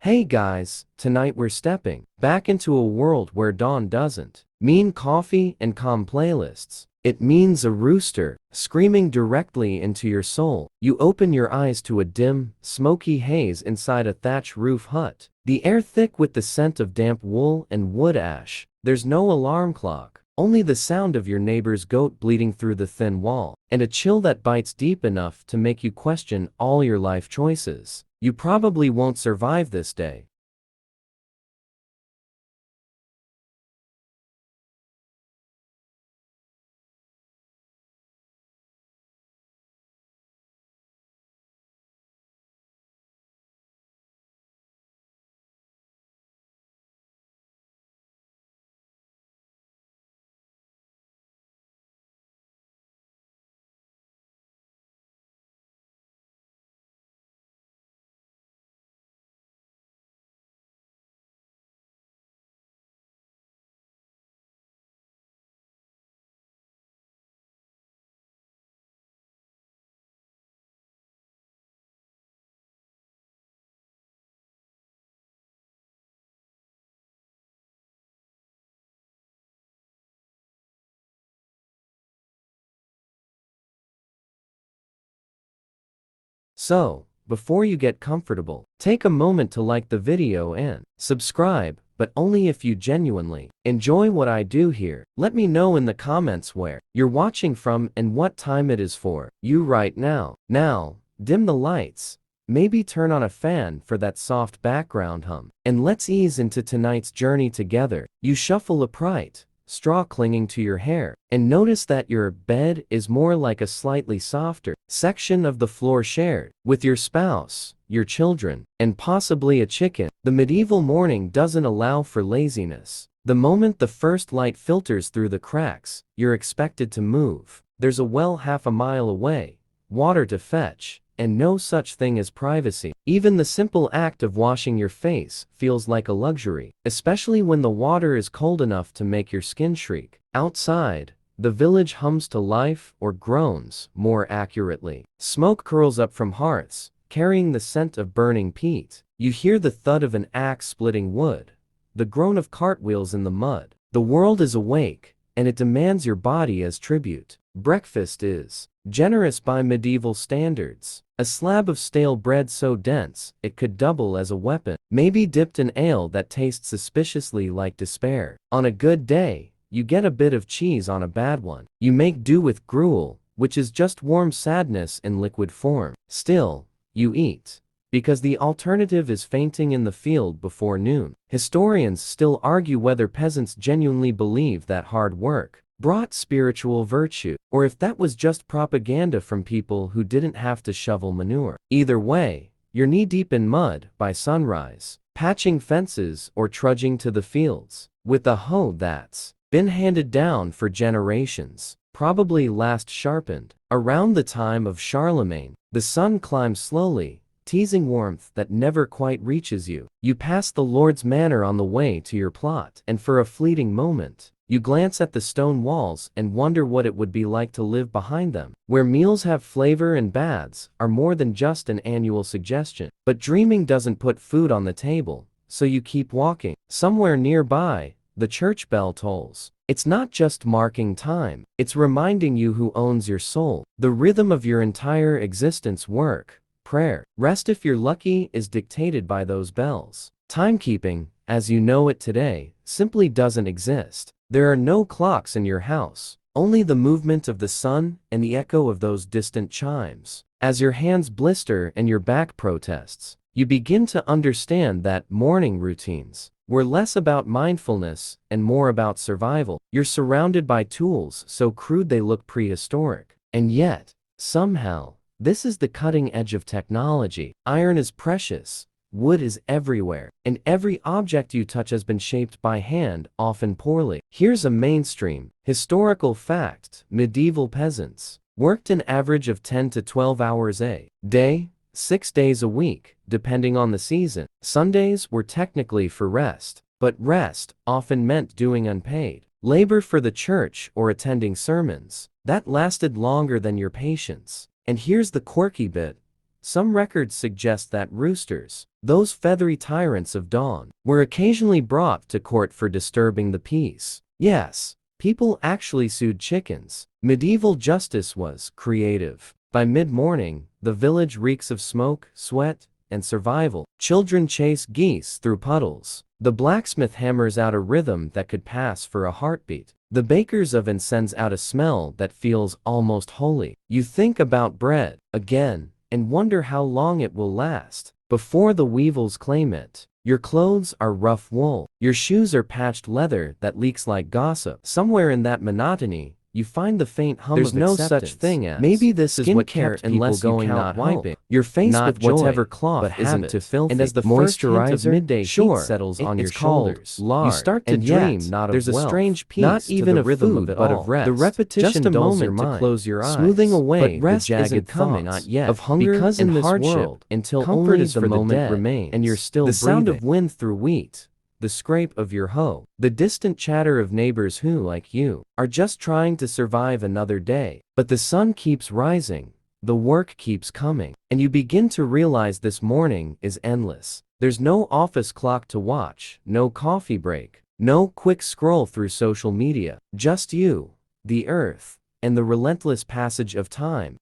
Hey guys, tonight we're stepping back into a world where dawn doesn't mean coffee and calm playlists. It means a rooster screaming directly into your soul. You open your eyes to a dim, smoky haze inside a thatch roof hut. The air thick with the scent of damp wool and wood ash. There's no alarm clock, only the sound of your neighbor's goat bleeding through the thin wall, and a chill that bites deep enough to make you question all your life choices. You probably won't survive this day. So, before you get comfortable, take a moment to like the video and subscribe, but only if you genuinely enjoy what I do here. Let me know in the comments where you're watching from and what time it is for you right now. Now, dim the lights, maybe turn on a fan for that soft background hum, and let's ease into tonight's journey together. You shuffle upright, straw clinging to your hair, and notice that your bed is more like a slightly softer section of the floor shared with your spouse, your children, and possibly a chicken. The medieval morning doesn't allow for laziness. The moment the first light filters through the cracks, you're expected to move. There's a well half a mile away, water to fetch, and no such thing as privacy. Even the simple act of washing your face feels like a luxury, especially when the water is cold enough to make your skin shriek. Outside, the village hums to life, or groans, more accurately. Smoke curls up from hearths, carrying the scent of burning peat. You hear the thud of an axe splitting wood, the groan of cartwheels in the mud. The world is awake, and it demands your body as tribute. Breakfast is generous by medieval standards. A slab of stale bread so dense, it could double as a weapon, maybe dipped in ale that tastes suspiciously like despair. On a good day, you get a bit of cheese. On a bad one, you make do with gruel, which is just warm sadness in liquid form. Still, you eat, because the alternative is fainting in the field before noon. Historians still argue whether peasants genuinely believe that hard work brought spiritual virtue, or if that was just propaganda from people who didn't have to shovel manure. Either way, you're knee-deep in mud by sunrise, patching fences or trudging to the fields with a hoe that's been handed down for generations, probably last sharpened around the time of Charlemagne. The sun climbs slowly, teasing warmth that never quite reaches you. You pass the Lord's Manor on the way to your plot, and for a fleeting moment, you glance at the stone walls and wonder what it would be like to live behind them, where meals have flavor and baths are more than just an annual suggestion. But dreaming doesn't put food on the table, so you keep walking. Somewhere nearby, the church bell tolls. It's not just marking time, it's reminding you who owns your soul. The rhythm of your entire existence. Work, prayer, rest if you're lucky, is dictated by those bells. Timekeeping, as you know it today, simply doesn't exist. There are no clocks in your house, only the movement of the sun and the echo of those distant chimes. As your hands blister and your back protests, you begin to understand that morning routines were less about mindfulness and more about survival. You're surrounded by tools so crude they look prehistoric. And yet, somehow, this is the cutting edge of technology. Iron is precious. Wood is everywhere, and every object you touch has been shaped by hand, often poorly. Here's a mainstream historical fact. Medieval peasants worked an average of 10 to 12 hours a day, 6 days a week, depending on the season. Sundays were technically for rest, but rest often meant doing unpaid labor for the church or attending sermons that lasted longer than your patience. And here's the quirky bit. some records suggest that roosters, those feathery tyrants of dawn, were occasionally brought to court for disturbing the peace. Yes, people actually sued chickens. Medieval justice was creative. By mid-morning, the village reeks of smoke, sweat, and survival. Children chase geese through puddles. The blacksmith hammers out a rhythm that could pass for a heartbeat. The baker's oven sends out a smell that feels almost holy. You think about bread again and wonder how long it will last before the weevils claim it. Your clothes are rough wool. Your shoes are patched leather that leaks like gossip. Somewhere in that monotony, you find the faint hum There's of no acceptance. such thing as maybe this is what skincare kept people unless you going, count not wiping. hope. You're faced Not with joy, whatever cloth but isn't habit. too filthy, And as the moisturizer first hint of midday heat settles on your it's called shoulders, lard. you start to and dream yet, not of there's a wealth, strange peace not to even the of rhythm food, of it but all. of rest. The repetition Just a dulls moment your to mind, close your eyes, smoothing away but rest the jagged isn't coming thoughts on yet, of hunger because and in this hardship world, until comfort only is the for the moment dead, remains, and you're still the sound of breathing. wind through wheat, the scrape of your hoe, the distant chatter of neighbors who, like you, are just trying to survive another day. But the sun keeps rising, the work keeps coming, and you begin to realize this morning is endless. There's no office clock to watch, no coffee break, no quick scroll through social media, just you, the earth, and the relentless passage of time.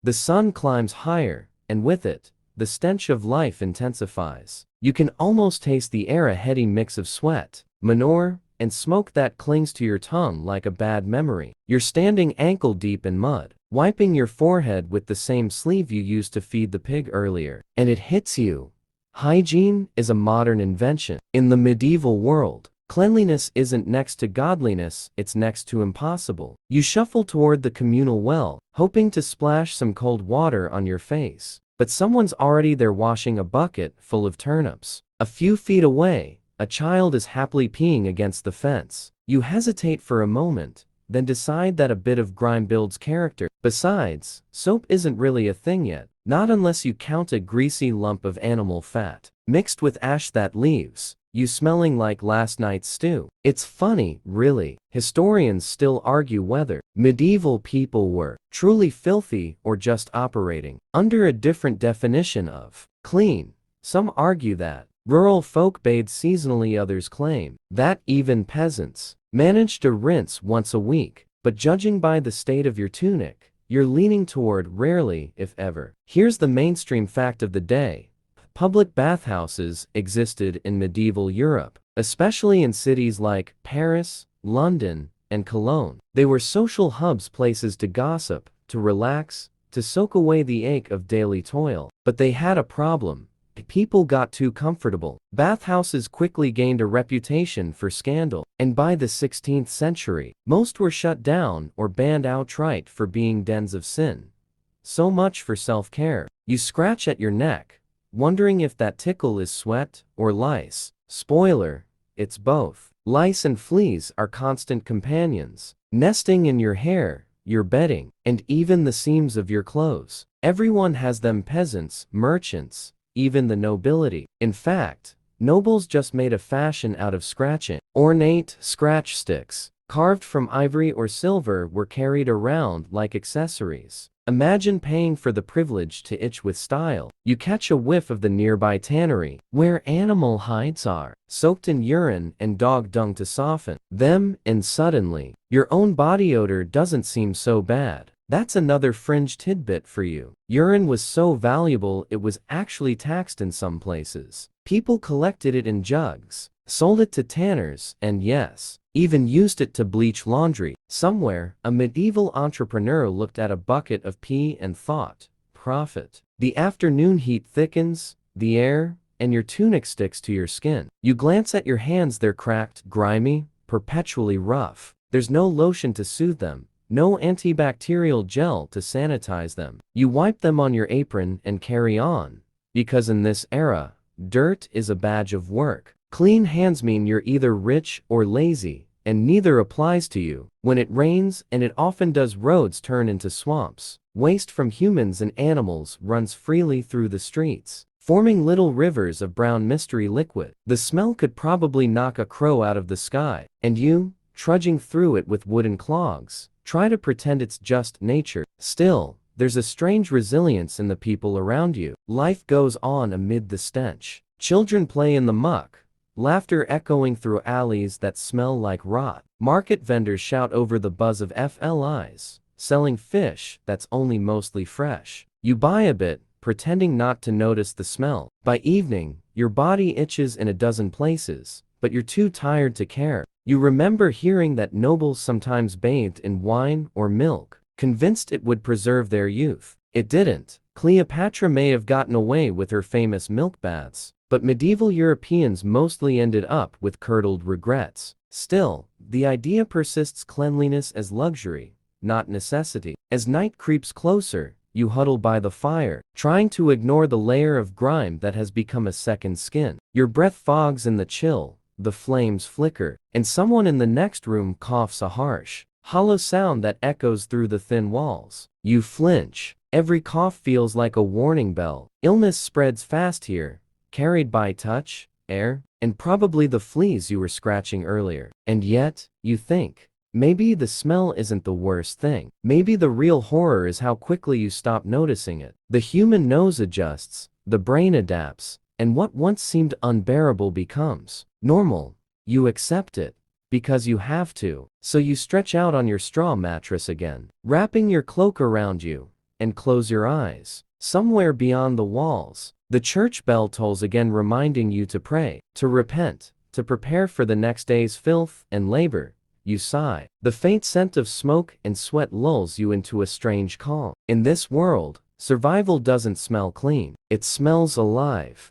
The sun climbs higher, and with it, the stench of life intensifies. You can almost taste the air, a heady mix of sweat, manure, and smoke that clings to your tongue like a bad memory. You're standing ankle deep in mud, wiping your forehead with the same sleeve you used to feed the pig earlier, and it hits you. Hygiene is a modern invention. In the medieval world, cleanliness isn't next to godliness, it's next to impossible. You shuffle toward the communal well, hoping to splash some cold water on your face. But someone's already there washing a bucket full of turnips. A few feet away, a child is happily peeing against the fence. You hesitate for a moment, then decide that a bit of grime builds character. Besides, soap isn't really a thing yet, not unless you count a greasy lump of animal fat, mixed with ash that leaves you smelling like last night's stew. It's funny, really. Historians still argue whether medieval people were truly filthy or just operating under a different definition of clean. Some argue that rural folk bathed seasonally, others claim that even peasants managed to rinse once a week. But judging by the state of your tunic, you're leaning toward rarely, if ever. Here's the mainstream fact of the day. Public bathhouses existed in medieval Europe, especially in cities like Paris, London, and Cologne. They were social hubs, places to gossip, to relax, to soak away the ache of daily toil. But they had a problem. People got too comfortable. Bathhouses quickly gained a reputation for scandal, and by the 16th century, most were shut down or banned outright for being dens of sin. So much for self-care. You scratch at your neck, wondering if that tickle is sweat or lice. Spoiler, it's both. Lice and fleas are constant companions, nesting in your hair, your bedding, and even the seams of your clothes. Everyone has them, peasants, merchants, even the nobility. In fact, nobles just made a fashion out of scratching. Ornate scratch sticks, carved from ivory or silver, were carried around like accessories. Imagine paying for the privilege to itch with style. You catch a whiff of the nearby tannery, where animal hides are soaked in urine and dog dung to soften them, and suddenly, your own body odor doesn't seem so bad. That's another fringe tidbit for you. Urine was so valuable it was actually taxed in some places. People collected it in jugs, sold it to tanners, and yes, even used it to bleach laundry. Somewhere, a medieval entrepreneur looked at a bucket of pee and thought, profit. The afternoon heat thickens the air, and your tunic sticks to your skin. You glance at your hands, they're cracked, grimy, perpetually rough. There's no lotion to soothe them, no antibacterial gel to sanitize them. You wipe them on your apron and carry on, because in this era, dirt is a badge of work. Clean hands mean you're either rich or lazy, and neither applies to you. When it rains, and it often does, roads turn into swamps. Waste from humans and animals runs freely through the streets, forming little rivers of brown mystery liquid. The smell could probably knock a crow out of the sky, and you, trudging through it with wooden clogs, try to pretend it's just nature. Still, there's a strange resilience in the people around you. Life goes on amid the stench. Children play in the muck, laughter echoing through alleys that smell like rot. Market vendors shout over the buzz of FLIs, selling fish that's only mostly fresh. You buy a bit, pretending not to notice the smell. By evening, your body itches in a dozen places, but you're too tired to care. You remember hearing that nobles sometimes bathed in wine or milk, convinced it would preserve their youth. It didn't. Cleopatra may have gotten away with her famous milk baths, but medieval Europeans mostly ended up with curdled regrets. Still, the idea persists: cleanliness as luxury, not necessity. As night creeps closer, you huddle by the fire, trying to ignore the layer of grime that has become a second skin. Your breath fogs in the chill, the flames flicker, and someone in the next room coughs a harsh, hollow sound that echoes through the thin walls. You flinch. Every cough feels like a warning bell. Illness spreads fast here, carried by touch, air, and probably the fleas you were scratching earlier. And yet, you think, maybe the smell isn't the worst thing. Maybe the real horror is how quickly you stop noticing it. The human nose adjusts, the brain adapts, and what once seemed unbearable becomes normal. You accept it, because you have to. So you stretch out on your straw mattress again, wrapping your cloak around you, and close your eyes. Somewhere beyond the walls, the church bell tolls again, reminding you to pray, to repent, to prepare for the next day's filth and labor. You sigh. The faint scent of smoke and sweat lulls you into a strange calm. In this world, survival doesn't smell clean. It smells alive.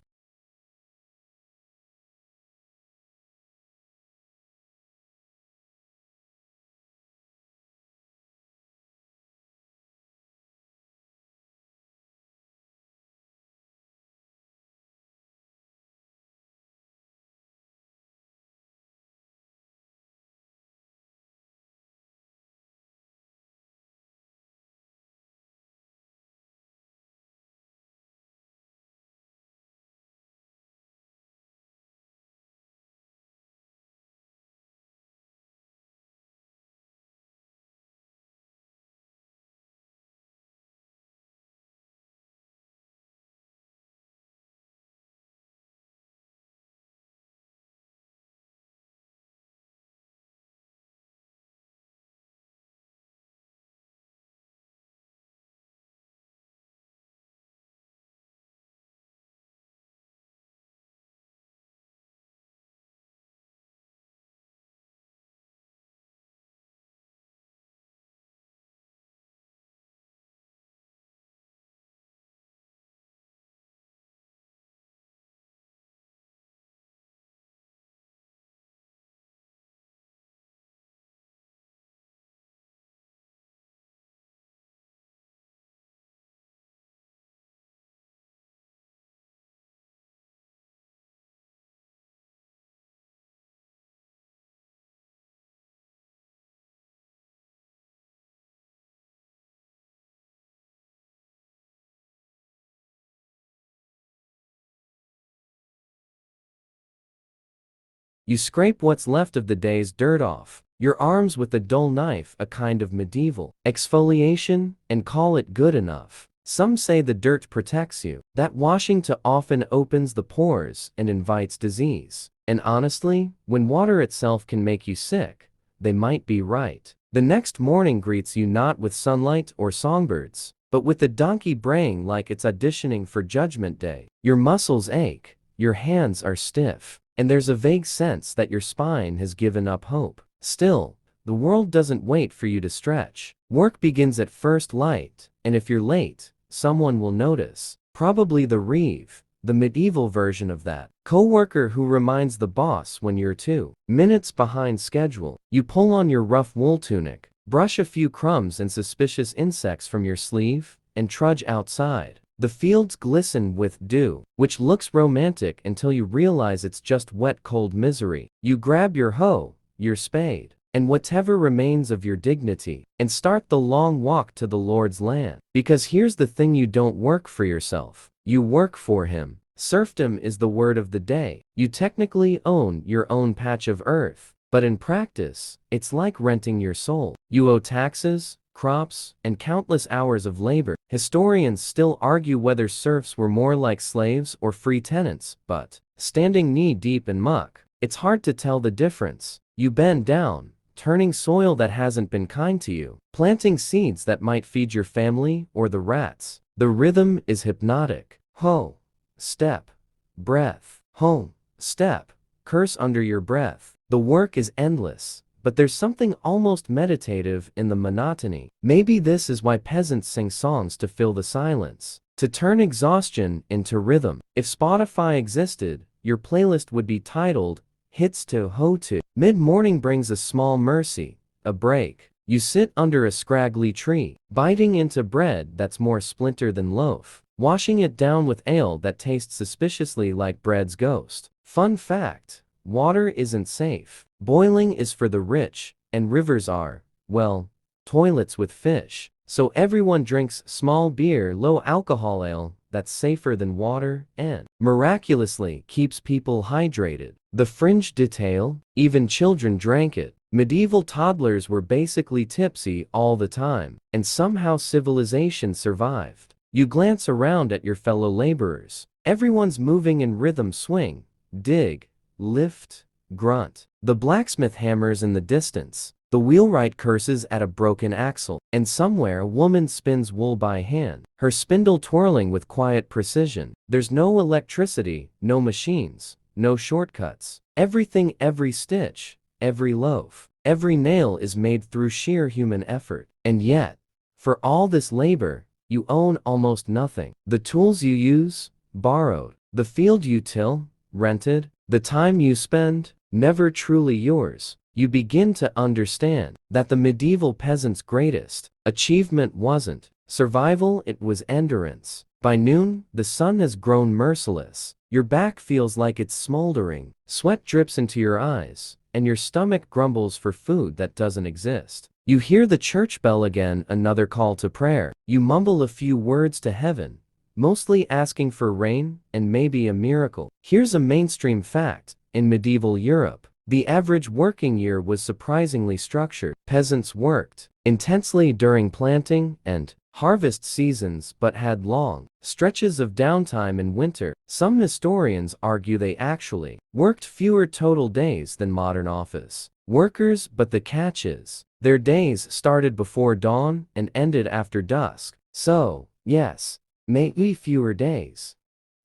You scrape what's left of the day's dirt off your arms with a dull knife, a kind of medieval exfoliation, and call it good enough. Some say the dirt protects you, that washing too often opens the pores and invites disease. And honestly, when water itself can make you sick, they might be right. The next morning greets you not with sunlight or songbirds, but with the donkey braying like it's auditioning for Judgment Day. Your muscles ache, your hands are stiff, and there's a vague sense that your spine has given up hope. Still, the world doesn't wait for you to stretch. Work begins at first light, and if you're late, someone will notice. Probably the Reeve, the medieval version of that coworker who reminds the boss when you're 2 minutes behind schedule. You pull on your rough wool tunic, brush a few crumbs and suspicious insects from your sleeve, and trudge outside. The fields glisten with dew, which looks romantic until you realize it's just wet, cold misery. You grab your hoe, your spade, and whatever remains of your dignity, and start the long walk to the Lord's land. Because here's the thing, you don't work for yourself, you work for Him. Serfdom is the word of the day. You technically own your own patch of earth, but in practice, it's like renting your soul. You owe taxes, crops, and countless hours of labor. Historians still argue whether serfs were more like slaves or free tenants, but standing knee-deep in muck, it's hard to tell the difference. You bend down, turning soil that hasn't been kind to you, planting seeds that might feed your family or the rats. The rhythm is hypnotic. Hoe, step, breath, hoe, step, curse under your breath. The work is endless, but there's something almost meditative in the monotony. Maybe this is why peasants sing songs to fill the silence, to turn exhaustion into rhythm. If Spotify existed, your playlist would be titled Hits to Hoe to. Mid-morning brings a small mercy, a break. You sit under a scraggly tree, biting into bread that's more splinter than loaf, washing it down with ale that tastes suspiciously like bread's ghost. Fun fact: water isn't safe. Boiling is for the rich, and rivers are, well, toilets with fish. So everyone drinks small beer, low alcohol ale that's safer than water and miraculously keeps people hydrated. The fringe detail, even children drank it. Medieval toddlers were basically tipsy all the time, and somehow civilization survived. You glance around at your fellow laborers. Everyone's moving in rhythm: swing, dig, lift, grunt. The blacksmith hammers in the distance. The wheelwright curses at a broken axle, and somewhere a woman spins wool by hand, her spindle twirling with quiet precision. There's no electricity, no machines, no shortcuts. Everything, every stitch, every loaf, every nail is made through sheer human effort. And yet, for all this labor, you own almost nothing. The tools you use, borrowed. The field you till, rented. The time you spend, never truly yours. You begin to understand that the medieval peasant's greatest achievement wasn't survival, it was endurance. By noon, the sun has grown merciless. Your back feels like it's smoldering, sweat drips into your eyes, and your stomach grumbles for food that doesn't exist. You hear the church bell again, another call to prayer. You mumble a few words to heaven, mostly asking for rain and maybe a miracle. Here's a mainstream fact: in medieval Europe, the average working year was surprisingly structured. Peasants worked intensely during planting and harvest seasons but had long stretches of downtime in winter. Some historians argue they actually worked fewer total days than modern office workers, but the catch is, their days started before dawn and ended after dusk. So, yes, maybe fewer days,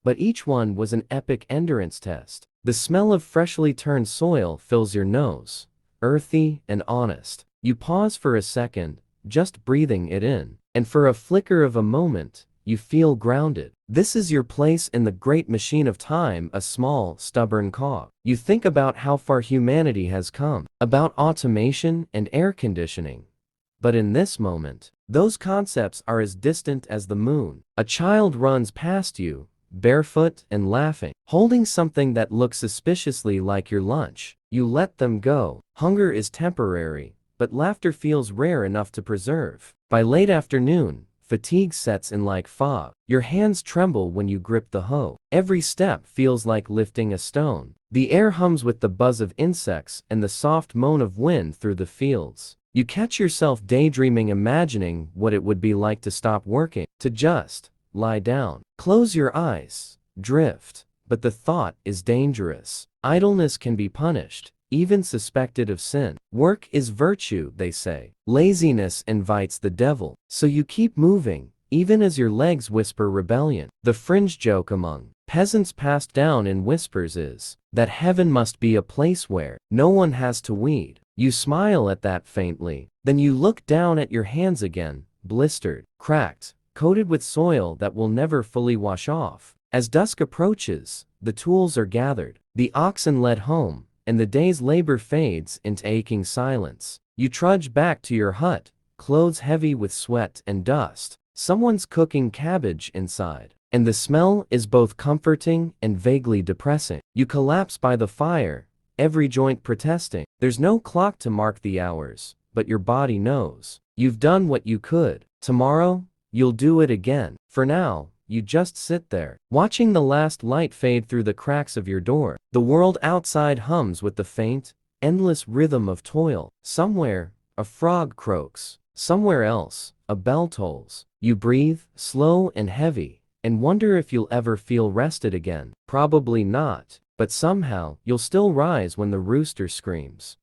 but each one was an epic endurance test. The smell of freshly turned soil fills your nose, earthy and honest. You pause for a second, just breathing it in, and for a flicker of a moment, you feel grounded. This is your place in the great machine of time, a small, stubborn cog. You think about how far humanity has come, about automation and air conditioning. But in this moment, those concepts are as distant as the moon. A child runs past you, barefoot and laughing, holding something that looks suspiciously like your lunch. You let them go. Hunger is temporary, but laughter feels rare enough to preserve. By late afternoon, fatigue sets in like fog. Your hands tremble when you grip the hoe. Every step feels like lifting a stone. The air hums with the buzz of insects and the soft moan of wind through the fields. You catch yourself daydreaming, imagining what it would be like to stop working, to just lie down, close your eyes, drift. But the thought is dangerous. Idleness can be punished. even suspected of sin. Work is virtue, they say. Laziness invites the devil. So you keep moving, even as your legs whisper rebellion. The fringe joke among peasants passed down in whispers is that heaven must be a place where no one has to weed. You smile at that faintly, then you look down at your hands again, blistered, cracked, coated with soil that will never fully wash off. As dusk approaches, the tools are gathered, the oxen led home, and the day's labor fades into aching silence. You trudge back to your hut, clothes heavy with sweat and dust. Someone's cooking cabbage inside, and the smell is both comforting and vaguely depressing. You collapse by the fire, every joint protesting. There's no clock to mark the hours, but your body knows. You've done what you could. Tomorrow, you'll do it again. For now, you just sit there, watching the last light fade through the cracks of your door. The world outside hums with the faint, endless rhythm of toil. Somewhere, a frog croaks. Somewhere else, a bell tolls. You breathe, slow and heavy, and wonder if you'll ever feel rested again. Probably not, but somehow, you'll still rise when the rooster screams.